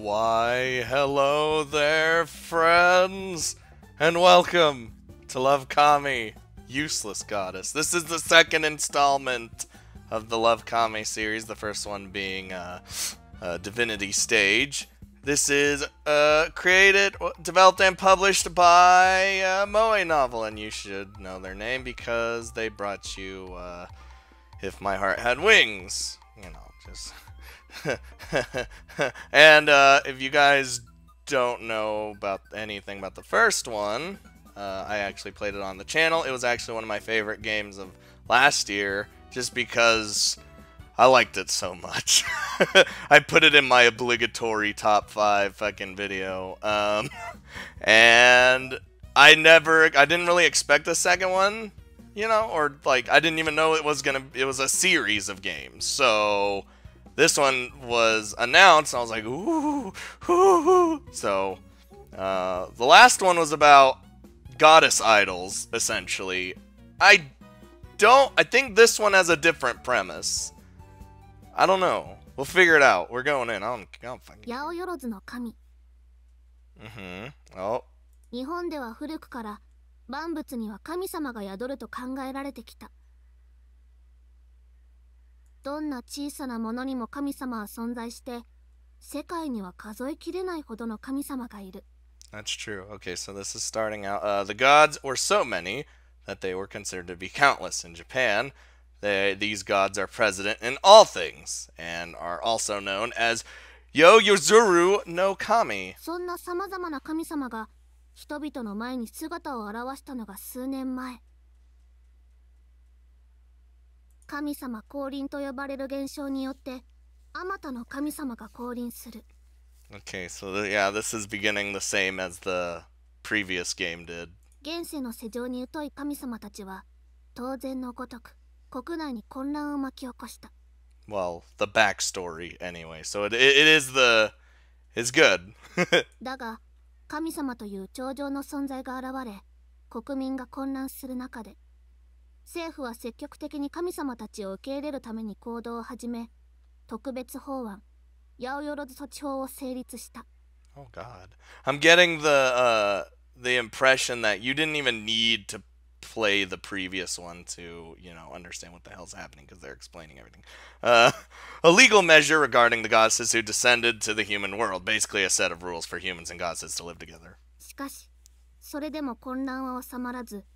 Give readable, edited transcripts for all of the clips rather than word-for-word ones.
Why, hello there, friends, and welcome to LoveKami, Useless Goddess. This is the second installment of the LoveKami series, the first one being Divinity Stage. This is created, developed, and published by Moe Novel, and you should know their name because they brought you If My Heart Had Wings. You know, just... and if you guys don't know about anything about the first one, I actually played it on the channel. It was actually one of my favorite games of last year, just because I liked it so much. I put it in my obligatory top 5 fucking video, and I didn't really expect the second one, you know, or like I didn't even know it was a series of games, so this one was announced, and I was like, ooh, ooh. So, the last one was about goddess idols, essentially. I think this one has a different premise. I don't know. We'll figure it out. We're going in. I don't fucking... 八百万の神。Oh. 日本では古くから万物には神様が宿ると考えられてきた。どんな小さなものにも神様は存在して、世界には数えきれないほどの神様がいる。That's true. Okay, so this is starting out. The gods were so many that they were considered to be countless in Japan. These gods are present in all things and are also known as Yo-Yozuru no Kami. そんなさまざまな神様が人々の前に姿を現したのが数年前。神様降臨と呼ばれる現象によってあまたの神様が降臨する。Okay, so yeah, this is beginning the same as the previous game did. 現世の世情に疎い神様たちは当然のごとく国内に混乱を巻き起こした。Well, the backstory anyway, so it's good. だが神様という頂上の存在が現れ、国民が混乱する中で。政府は積極的に神様たちを受け入れるために行動を始め、特別法案、八百万措置法を成立した。Oh God, I'm getting the impression that you didn't even need to play the previous one to, you know, understand what the hell's happening because they're explaining everything. A legal measure regarding the goddesses who descended to the human world, basically a set of rules for humans and goddesses to live together. しかし、それでも混乱は収まらず、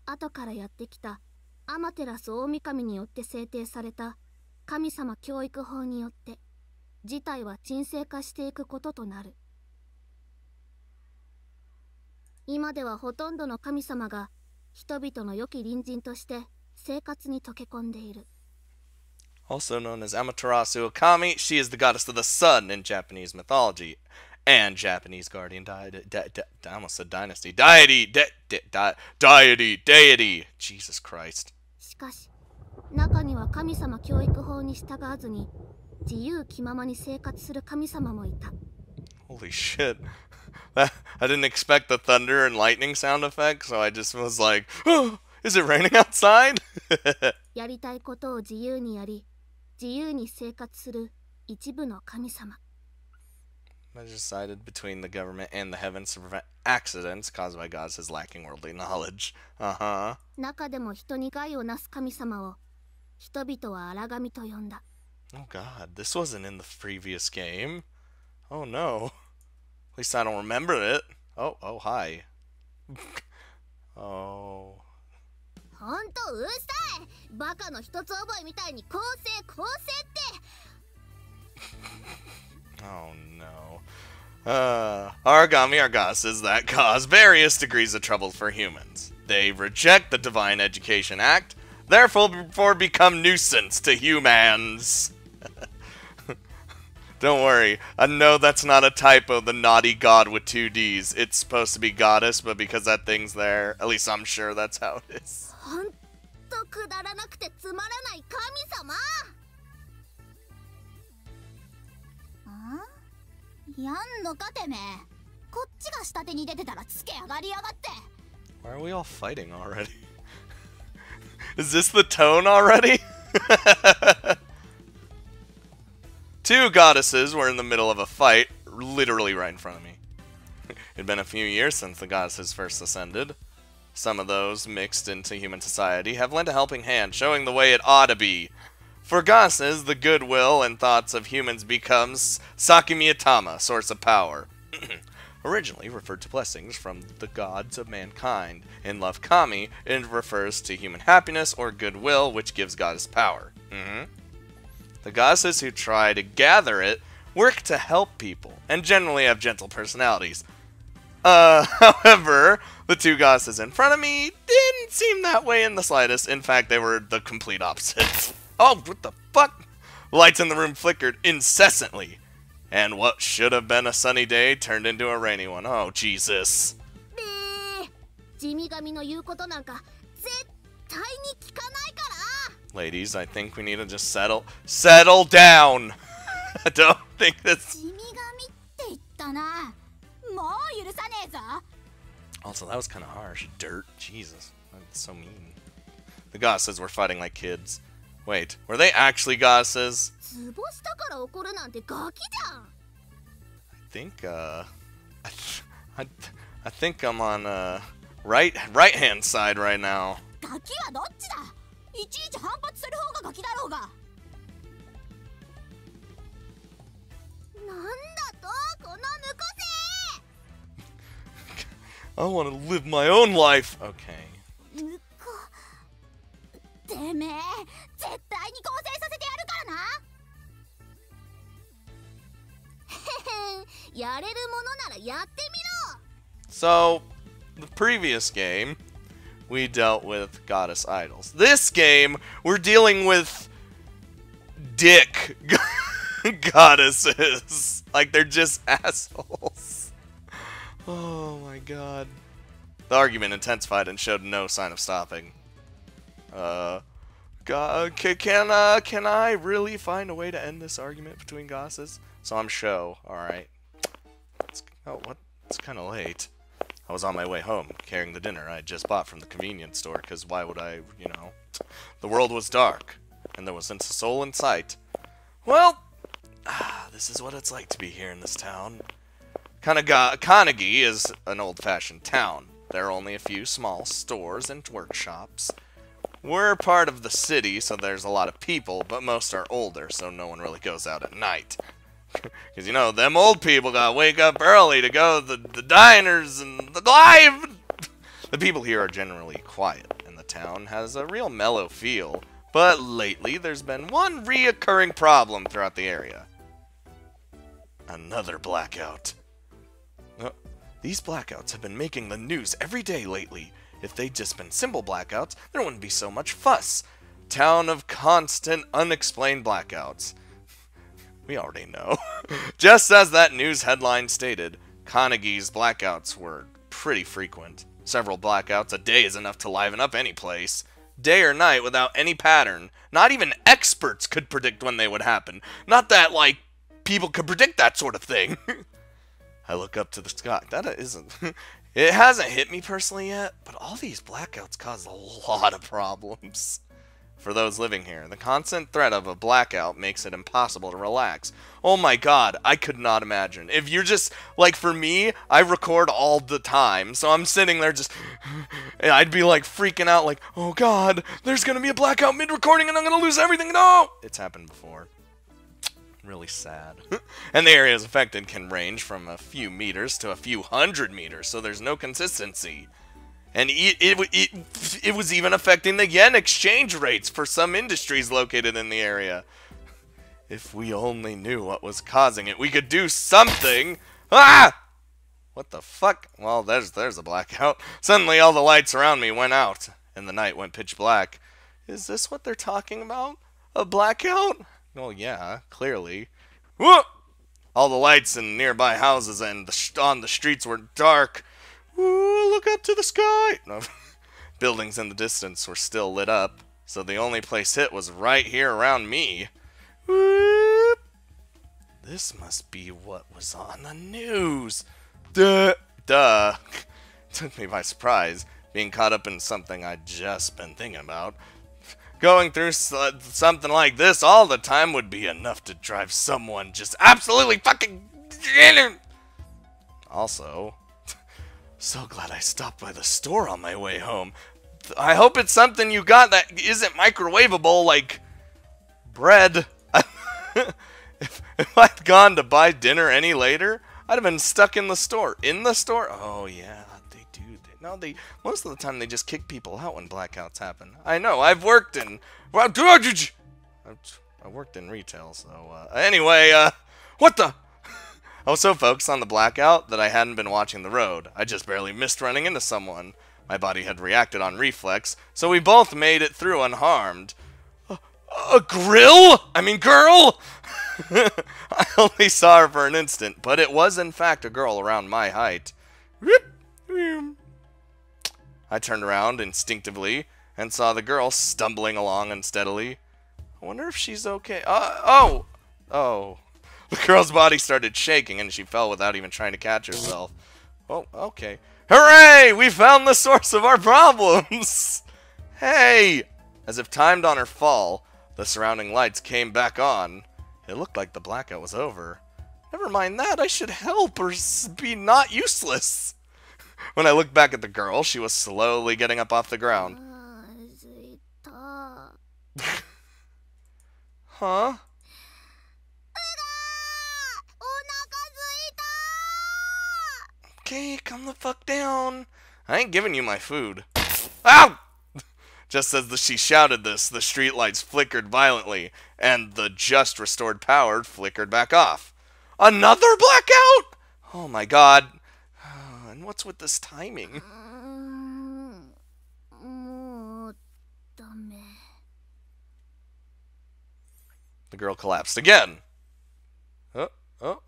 後からやってきた。アマテラス大神によって制定された神様教育法によって事態は沈静化していくこととなる。今ではほとんどの神様が人々の良き隣人として生活に溶け込んでいる。Also known as Amaterasu Okami, she is the goddess of the sun in Japanese mythology and Japanese guardian deity. I almost said dynasty. Deity. Jesus Christ. しかし、中には神様教育法に従わずに自由気ままに生活する神様もいた。Holy shit. I didn't expect the thunder and lightning sound effect, so I just was like, oh, is it raining outside? やりたいことを自由にやり、自由に生活する一部の神様。I decided between the government and the heavens to prevent accidents caused by goddesses lacking worldly knowledge. Uh-huh. 中でも人に害をなす神様を人々は荒神と呼んだ。Oh God, this wasn't in the previous game. Oh no. At least I don't remember it. Oh, hi. Oh. ほんとうるさい。バカの一つ覚えみたいに公正って。Oh no. Origami are goddesses that cause various degrees of trouble for humans. They reject the Divine Education Act, therefore become nuisance to humans. Don't worry, I know that's not a typo, the naughty god with 2 Ds. It's supposed to be goddess, but because that thing's there, at least I'm sure that's how it is. ほんとくだらなくてつまらない神様。やんのかてめえ。こっちが下手に出てたらつけ上がりやがって。Why are we all fighting already? Is this the tone already? Two goddesses were in the middle of a fight, literally right in front of me. It had been a few years since the goddesses first ascended. Some of those, mixed into human society, have lent a helping hand, showing the way it ought to be. For goddesses, the goodwill and thoughts of humans becomes Sakimiyatama, source of power. Originally referred to blessings from the gods of mankind. In LoveKami, it refers to human happiness or goodwill, which gives goddess power. The goddesses who try to gather it work to help people, and generally have gentle personalities. However, the two goddesses in front of me didn't seem that way in the slightest. In fact, they were the complete opposites. Oh, what the fuck? Lights in the room flickered incessantly. And what should have been a sunny day turned into a rainy one. Oh, Jesus. Ladies, I think we need to just settle down. I don't think this... Also, that was kind of harsh. Dirt. Jesus. That's so mean. The goddesses were fighting like kids. Wait, were they actually goddesses? I think I'm on right hand side right now. I want to live my own life. Okay. So, the previous game, we dealt with goddess idols. This game, we're dealing with dick goddesses. Like, they're just assholes. Oh my god. The argument intensified and showed no sign of stopping. Can I really find a way to end this argument between goddesses? So I'm show, alright. It's kind of late. I was on my way home, carrying the dinner I had just bought from the convenience store, because why would I, you know... The world was dark, and there wasn't a soul in sight. Well, this is what it's like to be here in this town. Kanagi is an old-fashioned town. There are only a few small stores and workshops. We're part of the city, so there's a lot of people, but most are older, so no one really goes out at night. Because, you know, them old people gotta wake up early to go to the diners and the live. The people here are generally quiet, and the town has a real mellow feel. But lately, there's been one reoccurring problem throughout the area. Another blackout. These blackouts have been making the news every day lately. If they'd just been simple blackouts, there wouldn't be so much fuss. Town of constant, unexplained blackouts. We already know. Just as that news headline stated, Kanagi's blackouts were pretty frequent. Several blackouts a day is enough to liven up any place. Day or night without any pattern. Not even experts could predict when they would happen. Not that, like, people could predict that sort of thing. I look up to the sky. That isn't... It hasn't hit me personally yet, but all these blackouts cause a lot of problems. For those living here, the constant threat of a blackout makes it impossible to relax. Oh my god, I could not imagine. If you're just, like for me, I record all the time, so I'm sitting there just, and I'd be like freaking out like, oh god, there's gonna be a blackout mid-recording and I'm gonna lose everything, no! It's happened before. Really sad. And the areas affected can range from a few meters to a few hundred meters, so there's no consistency. And it was even affecting the yen exchange rates for some industries located in the area. If we only knew what was causing it, we could do something. Ah! What the fuck? Well, there's a blackout. Suddenly all the lights around me went out, and the night went pitch black. Is this what they're talking about? A blackout? Well, yeah, clearly. Whoa! All the lights in nearby houses and on the streets were dark. Ooh, look up to the sky! No. Buildings in the distance were still lit up, so the only place hit was right here around me. Whoop. This must be what was on the news. Duh. Took me by surprise, being caught up in something I'd just been thinking about. Going through something like this all the time would be enough to drive someone just absolutely fucking Also, so glad I stopped by the store on my way home. I hope it's something you got that isn't microwavable, like bread. If I'd gone to buy dinner any later, I'd have been stuck in the store. In the store? Oh, yeah, they do. Most of the time they just kick people out when blackouts happen. I know, I've worked in... I worked in retail, so... Anyway, what the... I was so focused on the blackout that I hadn't been watching the road. I just barely missed running into someone. My body had reacted on reflex, so we both made it through unharmed. A grill? I mean, girl? I only saw her for an instant, but it was in fact a girl around my height. I turned around instinctively and saw the girl stumbling along unsteadily. I wonder if she's okay. Oh! The girl's body started shaking and she fell without even trying to catch herself. Oh, okay. Hooray! We found the source of our problems! Hey! As if timed on her fall, the surrounding lights came back on. It looked like the blackout was over. Never mind that, I should help or be not useless. When I looked back at the girl, she was slowly getting up off the ground. Huh? Okay, calm the fuck down. I ain't giving you my food. Ow! Just as she shouted this, the streetlights flickered violently, and the just restored power flickered back off. Another blackout? Oh my god. And what's with this timing? The girl collapsed again. Oh. Oh.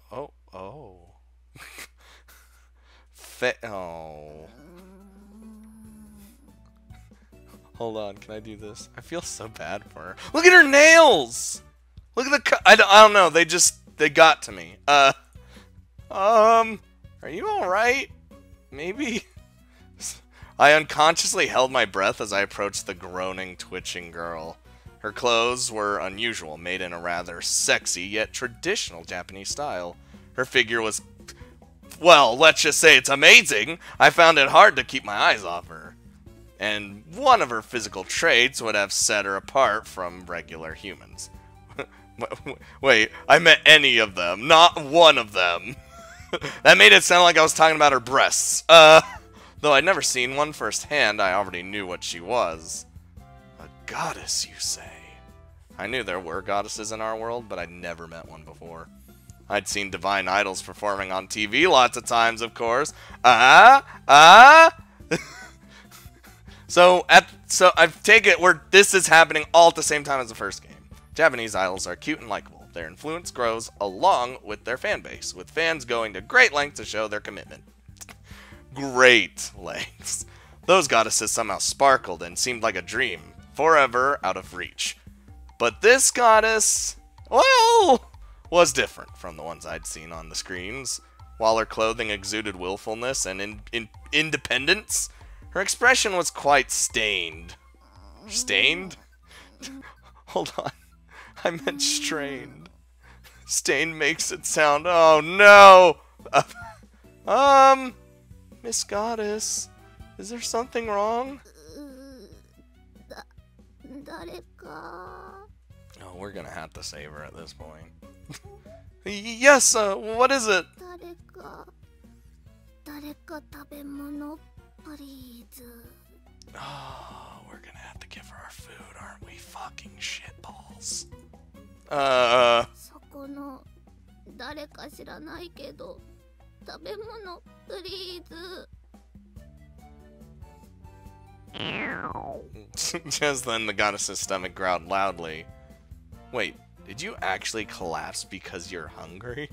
Hold on, can I do this? I feel so bad for her. Look at her nails! Look at the I don't know, they got to me. Are you alright? Maybe? I unconsciously held my breath as I approached the groaning, twitching girl. Her clothes were unusual, made in a rather sexy yet traditional Japanese style. Her figure was, well, let's just say it's amazing. I found it hard to keep my eyes off her. And one of her physical traits would have set her apart from regular humans. Wait, I meant any of them, not one of them. That made it sound like I was talking about her breasts. Though I'd never seen one firsthand, I already knew what she was. A goddess, you say? I knew there were goddesses in our world, but I'd never met one before. I'd seen divine idols performing on TV lots of times, of course. So I take it where this is happening all at the same time as the first game. Japanese idols are cute and likable. Their influence grows along with their fan base, with fans going to great lengths to show their commitment. Great lengths. Those goddesses somehow sparkled and seemed like a dream, forever out of reach. But this goddess, well, was different from the ones I'd seen on the screens. While her clothing exuded willfulness and independence, her expression was quite stained. Stained? Hold on. I meant strained. Stained makes it sound... Oh, no! Miss Goddess, is there something wrong? Oh, we're gonna have to save her at this point. Yes, what is it? Oh, we're gonna have to give her our food, aren't we? Fucking shitballs. Just then the goddess's stomach growled loudly. Wait, did you actually collapse because you're hungry?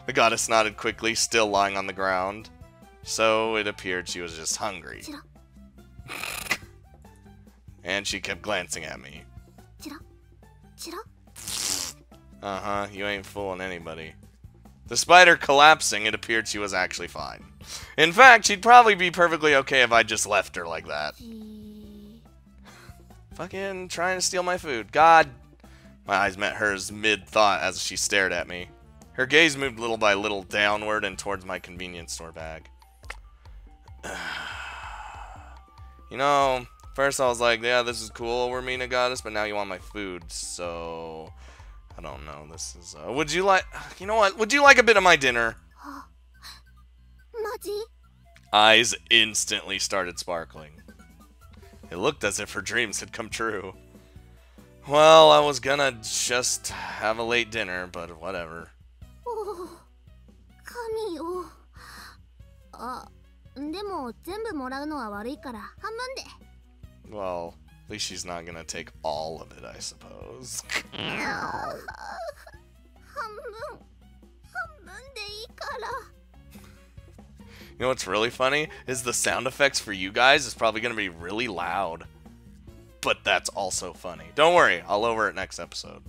The goddess nodded quickly, still lying on the ground. So it appeared she was just hungry. And she kept glancing at me. Uh-huh, you ain't fooling anybody. Despite her collapsing, it appeared she was actually fine. In fact, she'd probably be perfectly okay if I just left her like that. Fucking trying to steal my food. God My eyes met hers mid-thought as she stared at me. Her gaze moved little by little downward and towards my convenience store bag. You know, first I was like, yeah, this is cool, we're meeting a goddess, but now you want my food, so... I don't know, this is... would you like... You know what? Would you like a bit of my dinner? Maji? Eyes instantly started sparkling. It looked as if her dreams had come true. Well, I was gonna just have a late dinner, but whatever. Oh, Kami を。あ、でも全部もらうのは悪いから半分で。Well, at least she's not gonna take all of it, I suppose. 半分でいいから。You know what's really funny? Is the sound effects for you guys is probably gonna be really loud. But that's also funny. Don't worry, I'll lower it next episode.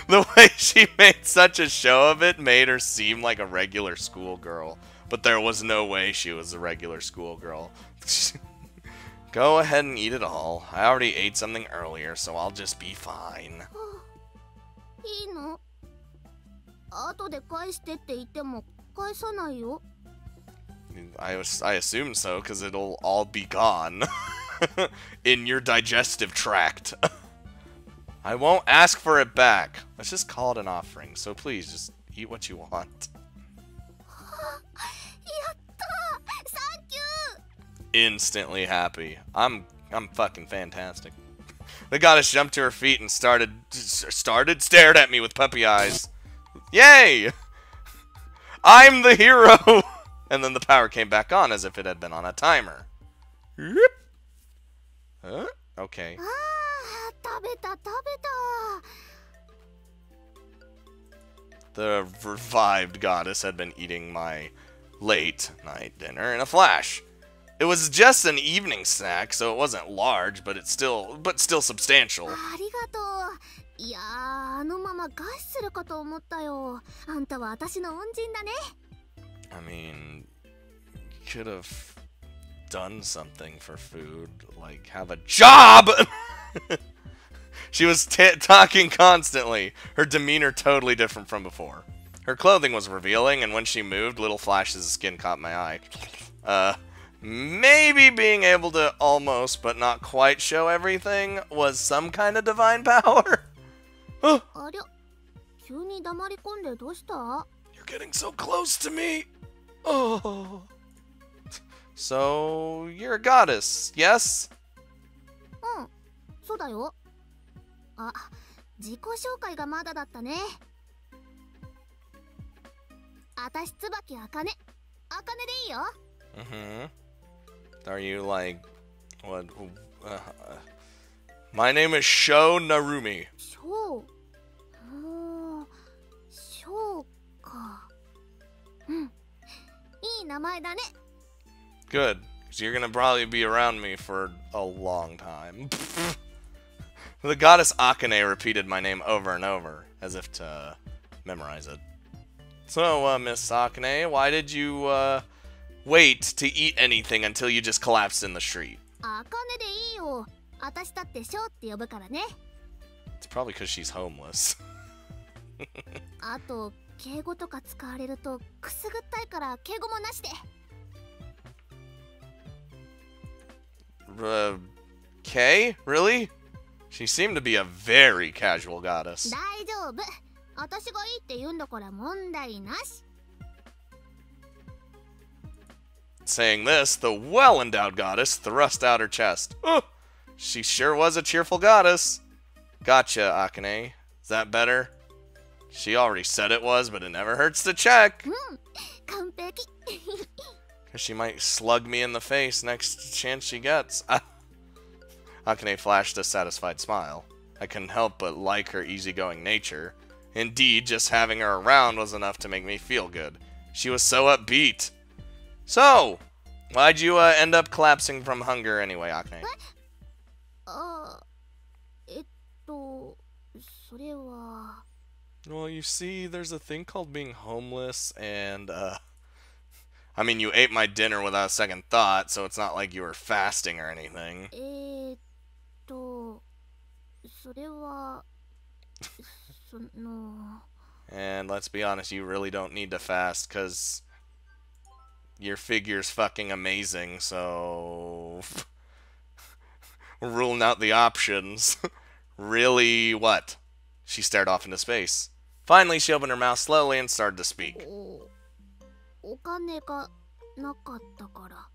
The way she made such a show of it made her seem like a regular schoolgirl. But there was no way she was a regular schoolgirl. Go ahead and eat it all. I already ate something earlier, so I'll just be fine. いいの？後で返してって言っても返さないよ。I assume so, because it'll all be gone in your digestive tract. I won't ask for it back. Let's just call it an offering. So please, just eat what you want. やったー！サンキュー！ Instantly happy. I'm fucking fantastic. The goddess jumped to her feet and stared at me with puppy eyes. Yay! I'm the hero! And then the power came back on as if it had been on a timer. Huh? Okay. ああ、食べた。 The revived goddess had been eating my late night dinner in a flash. It was just an evening snack, so it wasn't large, but still substantial. ありがとう。いやー、あのまま餓死するかと思ったよ。あんたは私の恩人だね。 I mean, you could have done something for food, like have a job! She was talking constantly, her demeanor totally different from before. Her clothing was revealing, and when she moved, little flashes of skin caught my eye. Maybe being able to almost, but not quite show everything was some kind of divine power? ありゃ、急に黙り込んでどうした？ You're getting so close to me! Oh. So, you're a goddess, yes? うん、そうだよ。あ、自己紹介がまだだったね。あたし椿あかね。あかねでいいよ。Are you like... What? My name is Sho Narumi. ショウ。ショウか。うん。いい名前だね。Good, because you're gonna probably be around me for a long time. The goddess Akane repeated my name over and over, as if to memorize it. So, Miss Akane, why did you, wait to eat anything until you just collapsed in the street? あかねでいいよ。あたしだってショウって呼ぶからね。 It's probably because she's homeless. あと、敬語とか使われるとくすぐったいから敬語もなしで。Kay? Really? She seemed to be a very casual goddess. 大丈夫。あたしがいいって言うんだから問題なし。 Saying this, the well-endowed goddess thrust out her chest. Oh, she sure was a cheerful goddess. Gotcha, Akane. Is that better? She already said it was, but it never hurts to check. 完璧。 Because she might slug me in the face next chance she gets. Akane flashed a satisfied smile. I couldn't help but like her easygoing nature. Indeed, just having her around was enough to make me feel good. She was so upbeat. So, why'd you end up collapsing from hunger anyway, Akane? それは。 Well, you see, there's a thing called being homeless, and, I mean, you ate my dinner without a second thought, so it's not like you were fasting or anything. それはその And let's be honest, you really don't need to fast, because your figure's fucking amazing, so... We're ruling out the options. Really, what? She stared off into space. Finally, she opened her mouth slowly and started to speak. お金がなかったから。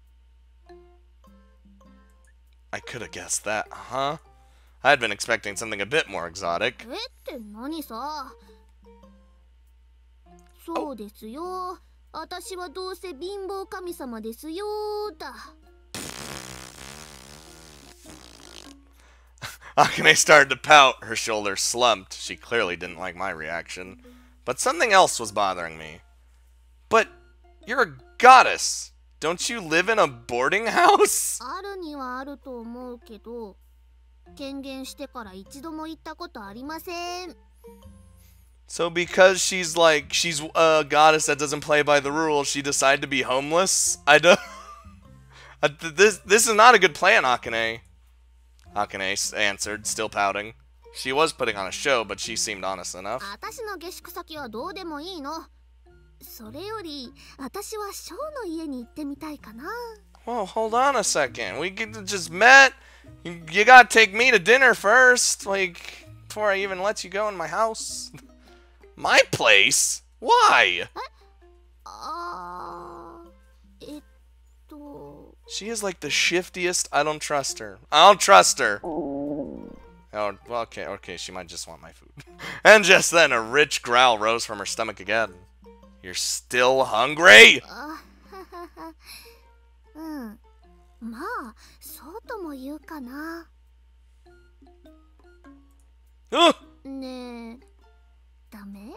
I could have guessed that, huh? I had been expecting something a bit more exotic. えって何さ。そうですよ。私はどうせ貧乏神様ですよだ。 Akane started to pout. Her shoulders slumped. She clearly didn't like my reaction. But something else was bothering me. But you're a goddess. Don't you live in a boarding house? あるにはあると思うけど、権限してから一度も行ったことありません。 So because she's a goddess that doesn't play by the rules, she decided to be homeless? I don't... this is not a good plan, Akane. Akane answered, still pouting. She was putting on a show, but she seemed honest enough. 私の下宿先はどうでもいいの。それより、私はショーの家に行ってみたいかな。 Well, hold on a second. We just met. You gotta take me to dinner first, like, before I even let you go in my house. My place? Why? She is like the shiftiest. I don't trust her. I don't trust her. Oh, well, okay, she might just want my food. And just then, a rich growl rose from her stomach again. You're still hungry? うん。まあ、そうとも言うかな。ねえ、ダメ?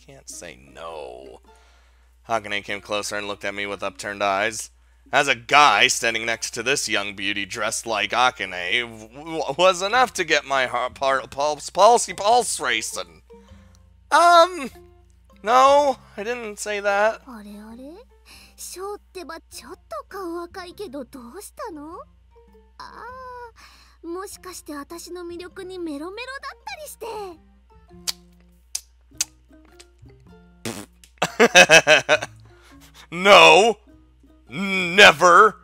Can't say no. Hakane came closer and looked at me with upturned eyes. As a guy, standing next to this young beauty dressed like Akane was enough to get my heart pulse racing. No, I didn't say that. あれあれショーってばちょっと顔赤いけどどうしたの？ああ、もしかして私の魅力にメロメロだったりして。 No, never,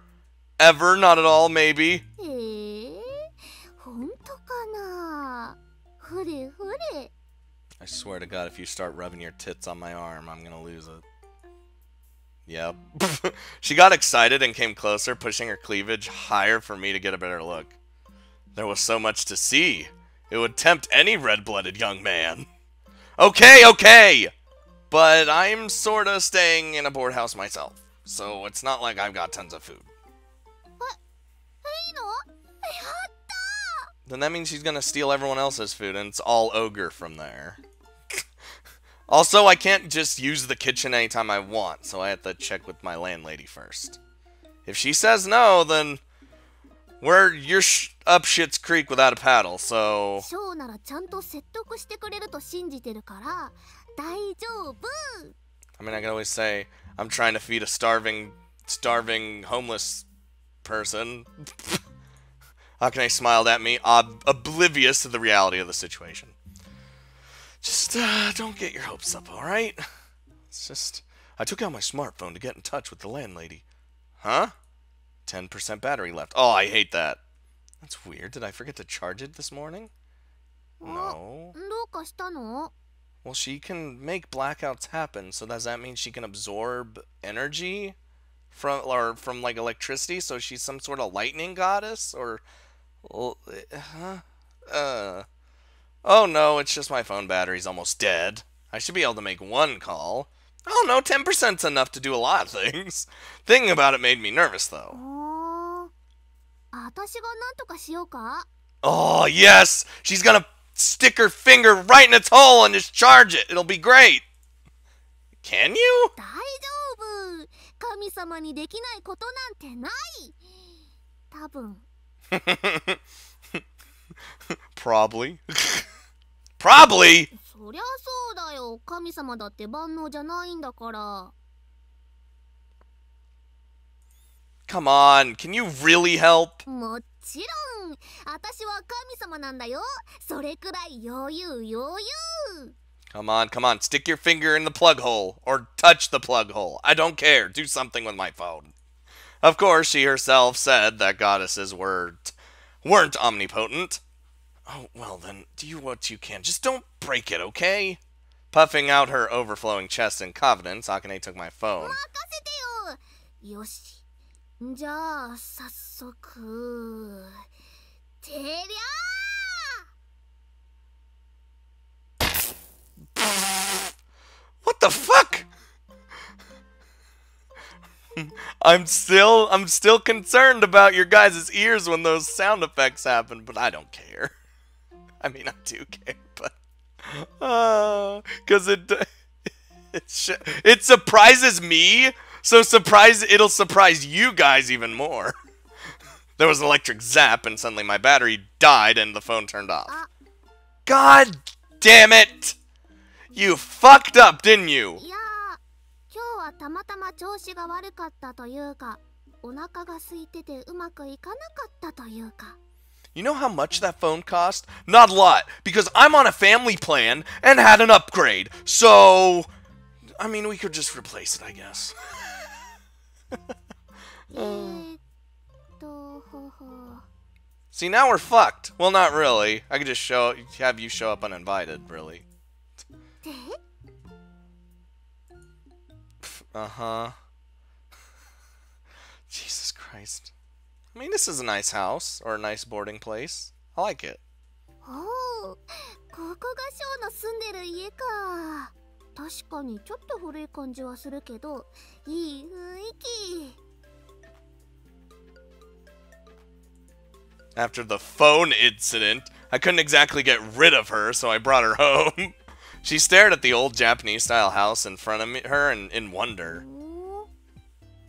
ever, not at all, maybe. 本当かな？ふれふれ。 I swear to God, if you start rubbing your tits on my arm, I'm gonna lose it. Yep. She got excited and came closer, pushing her cleavage higher for me to get a better look. There was so much to see. It would tempt any red-blooded young man. Okay! But I'm sorta staying in a board house myself, so it's not like I've got tons of food. Then that means she's gonna steal everyone else's food, and it's all ogre from there. Also, I can't just use the kitchen anytime I want, so I have to check with my landlady first. If she says no, then you're up shit's creek without a paddle, so... I mean, I can always say, I'm trying to feed a starving homeless person. Akane smiled at me, oblivious to the reality of the situation. Just, don't get your hopes up, alright? It's just, I took out my smartphone to get in touch with the landlady. Huh? 10% battery left. Oh, I hate that. That's weird. Did I forget to charge it this morning? No. Well, she can make blackouts happen, so does that mean she can absorb energy from like electricity? So she's some sort of lightning goddess, or oh no, it's just my phone battery's almost dead. I should be able to make one call. Oh no, 10%'s enough to do a lot of things. Thinking about it made me nervous, though. Oh yes, she's gonna stick her finger right in its hole and just charge it. It'll be great. Can you? Probably. Probably? Come on, can you really help? ちろん。私は神様なんだよ。それくらい余裕余裕。 Come on, come on. Stick your finger in the plug hole. Or touch the plug hole. I don't care. Do something with my phone. Of course, she herself said that goddesses weren't omnipotent. Oh, well then, do what you can. Just don't break it, okay? Puffing out her overflowing chest in confidence, Akane took my phone. 任せてよ。よし。じゃあ、早速。てりゃー What the fuck? I'm still concerned about your guys' ears when those sound effects happen, but I don't care. I mean, I do care, but because it surprises me, so it'll surprise you guys even more. There was an electric zap, and suddenly my battery died, and the phone turned off. God damn it! You fucked up, didn't you? いや今日はたまたま調子が悪かったというか、お腹が空いててうまくいかなかったというか。You know how much that phone cost? Not a lot, because I'm on a family plan and had an upgrade. So, I mean, we could just replace it, I guess. See, now we're fucked. Well, not really. I could just have you show up uninvited, really. Uh-huh. Jesus Christ. I mean, this is a nice house, or a nice boarding place. I like it. おお、ここがショーの住んでる家か。確かにちょっと古い感じはするけど、いい雰囲気。After the phone incident, I couldn't exactly get rid of her, so I brought her home. She stared at the old Japanese-style house in front of her in wonder.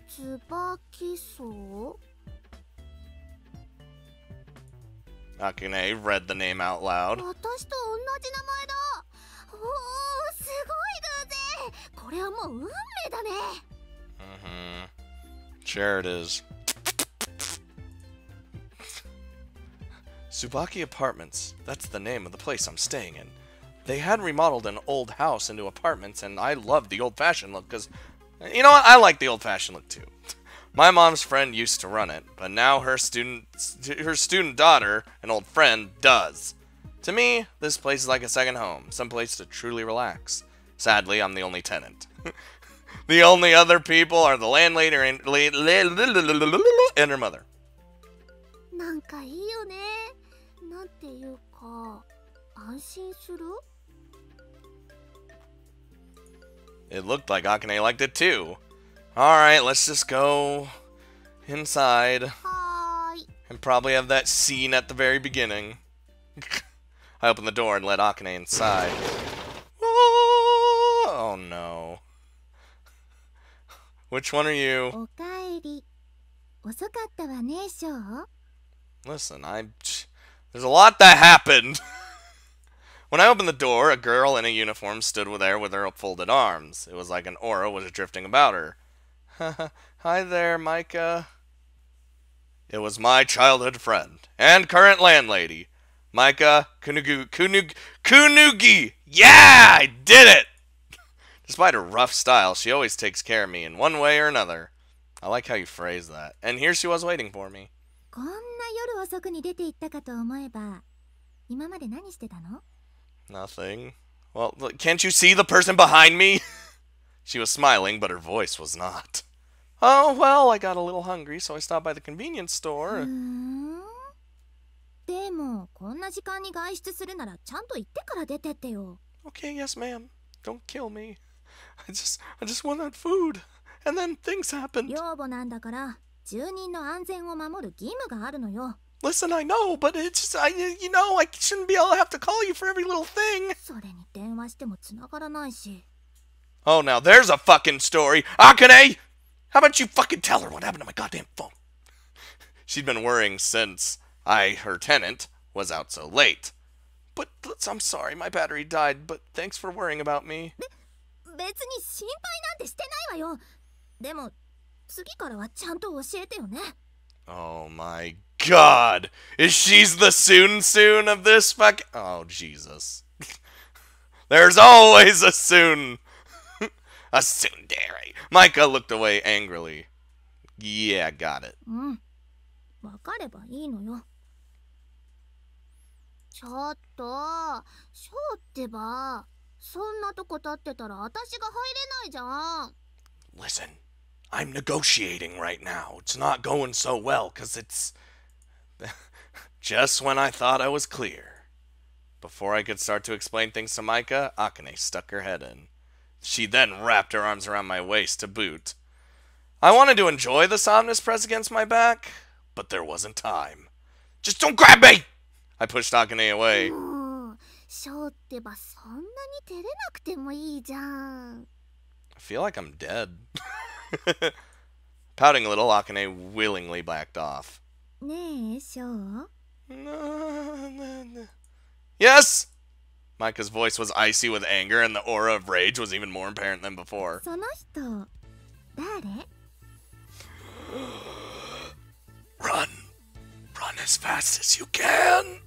椿荘? Akane read the name out loud. 私と同じ名前だ。おお、すごい偶然。これはもう運命だね。Sure it is. Tsubaki Apartments. That's the name of the place I'm staying in. They had remodeled an old house into apartments, and I loved the old-fashioned look, because, you know what, I like the old-fashioned look, too. My mom's friend used to run it, but now her student daughter, an old friend, does. To me, this place is like a second home, some place to truly relax. Sadly, I'm the only tenant. The only other people are the landlady and her mother. なんかいいよね。なんていうか、安心する? It looked like Akane liked it too. Alright, let's just go inside. はーい。 And probably have that scene at the very beginning. I opened the door and let Akane inside. Oh no. Which one are you? おかえり。遅かったわね、ショー。 Listen, there's a lot that happened. When I opened the door, a girl in a uniform stood there with her folded arms. It was like an aura was drifting about her. Hi there, Micah. It was my childhood friend and current landlady, Micah Kunugi. Yeah, I did it! Despite her rough style, she always takes care of me in one way or another. I like how you phrase that. And here she was waiting for me. こんな夜遅くに出て行ったかと思えば、今まで何してたの? Nothing. Well, can't you see the person behind me? She was smiling, but her voice was not. Oh, well, I got a little hungry, so I stopped by the convenience store. でも、こんな時間に外出するならちゃんと言ってから出てってよ。 Okay, yes, ma'am. Don't kill me. I just wanted food. And then things happened. 寮母なんだから、住人の安全を守る義務があるのよ。 Listen, I know, but it's just, I shouldn't be able to have to call you for every little thing. それに電話しても繋がらないし。 Oh, now there's a fucking story. Akane! How about you fucking tell her what happened to my goddamn phone? She'd been worrying since her tenant, was out so late. But, I'm sorry, my battery died, but thanks for worrying about me. 別に心配なんてしてないわよ。でも、次からはちゃんと教えてよね。 Oh my God. Is she's the soon of this fuck? Oh, Jesus. There's always a soon. A tsundere. Micah looked away angrily. Yeah, got it. わかればいいのよ。ちょっと、ショーってば、そんなとこ立ってたら私が入れないじゃん。Listen, I'm negotiating right now. It's not going so well, cause it's... Just when I thought I was clear. Before I could start to explain things to Micah, Akane stuck her head in. She then wrapped her arms around my waist to boot. I wanted to enjoy the Somnus press against my back, but there wasn't time. Just don't grab me! I pushed Akane away. ショーってばそんなに照れなくてもいいじゃん。I feel like I'm dead. Pouting a little, Akane willingly backed off. ねえ、ショー。Yes! Micah's voice was icy with anger, and the aura of rage was even more apparent than before. その人、誰？ Run! Run as fast as you can!